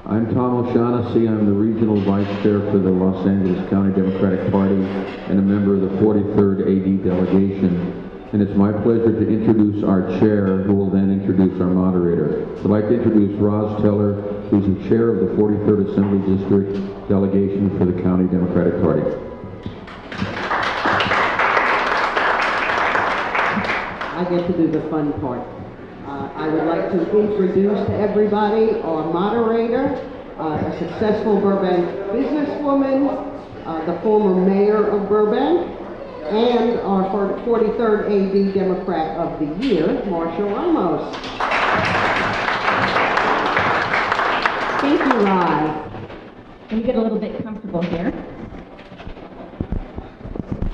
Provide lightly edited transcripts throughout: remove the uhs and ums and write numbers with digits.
I'm Tom O'Shaughnessy. I'm the Regional Vice Chair for the Los Angeles County Democratic Party and a member of the 43rd AD delegation. And it's my pleasure to introduce our chair, who will then introduce our moderator. I'd like to introduce Roz Teller, who's the chair of the 43rd Assembly District delegation for the County Democratic Party. I get to do the fun part. I would like to introduce to everybody our moderator, a successful Burbank businesswoman, the former mayor of Burbank, and our 43rd AD Democrat of the Year, Marsha Ramos. Thank you, Roz. Let me get a little bit comfortable here.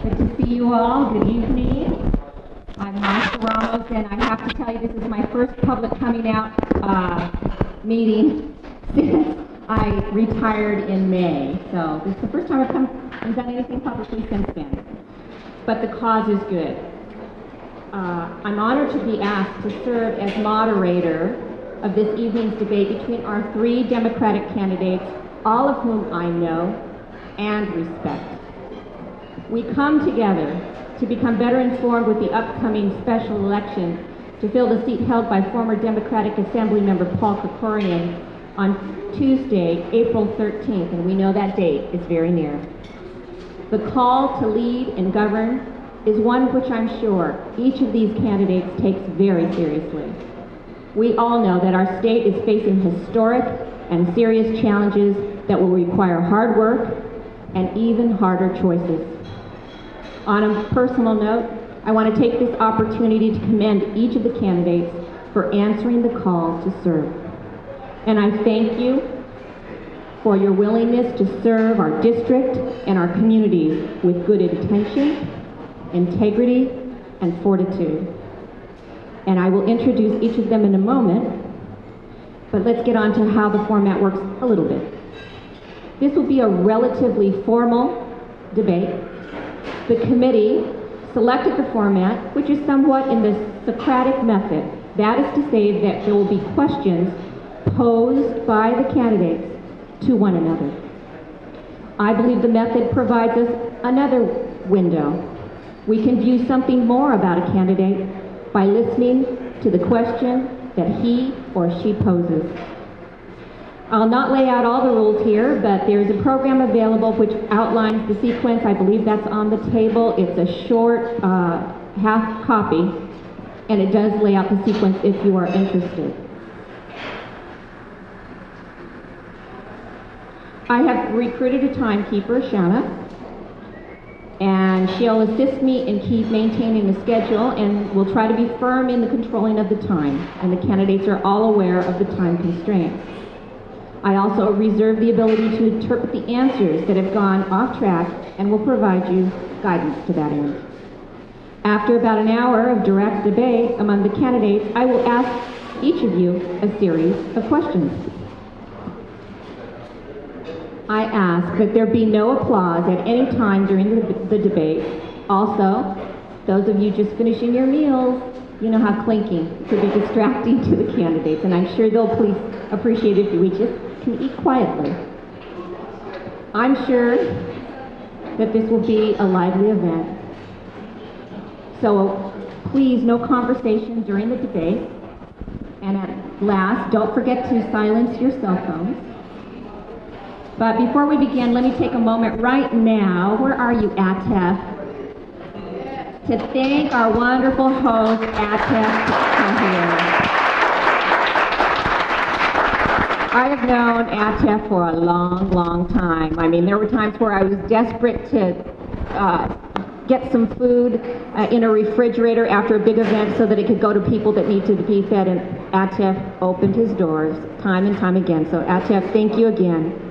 Good to see you all. Good evening. I'm Marsha Ramos, and I have to tell you this is my first public coming out meeting since I retired in May. So this is the first time I've come and done anything publicly since then. But the cause is good. I'm honored to be asked to serve as moderator of this evening's debate between our three Democratic candidates, all of whom I know and respect. We come together to become better informed with the upcoming special election to fill the seat held by former Democratic Assembly member Paul Krikorian on Tuesday, April 13th, and we know that date is very near. The call to lead and govern is one which I'm sure each of these candidates takes very seriously. We all know that our state is facing historic and serious challenges that will require hard work and even harder choices. On a personal note, I want to take this opportunity to commend each of the candidates for answering the call to serve. And I thank you for your willingness to serve our district and our communities with good intention, integrity, and fortitude. And I will introduce each of them in a moment, but let's get on to how the format works a little bit. This will be a relatively formal debate. The committee selected the format, which is somewhat in the Socratic method. That is to say that there will be questions posed by the candidates to one another. I believe the method provides us another window. We can view something more about a candidate by listening to the question that he or she poses. I'll not lay out all the rules here, but there's a program available which outlines the sequence. I believe that's on the table. It's a short half copy, and it does lay out the sequence if you are interested. I have recruited a timekeeper, Shanna, and she'll assist me in maintaining the schedule, and we'll try to be firm in the controlling of the time, and the candidates are all aware of the time constraints. I also reserve the ability to interpret the answers that have gone off track and will provide you guidance to that end. After about an hour of direct debate among the candidates, I will ask each of you a series of questions. I ask that there be no applause at any time during the debate. Also, those of you just finishing your meals, you know how clinking could be distracting to the candidates, and I'm sure they'll please appreciate if we just can eat quietly. I'm sure that this will be a lively event. So please, no conversation during the debate. And at last, don't forget to silence your cell phones. But before we begin, let me take a moment right now. Where are you, Atef? To thank our wonderful host, Atef here. I have known Atef for a long, long time. I mean, there were times where I was desperate to get some food in a refrigerator after a big event so that it could go to people that needed to be fed, and Atef opened his doors time and time again. So Atef, thank you again.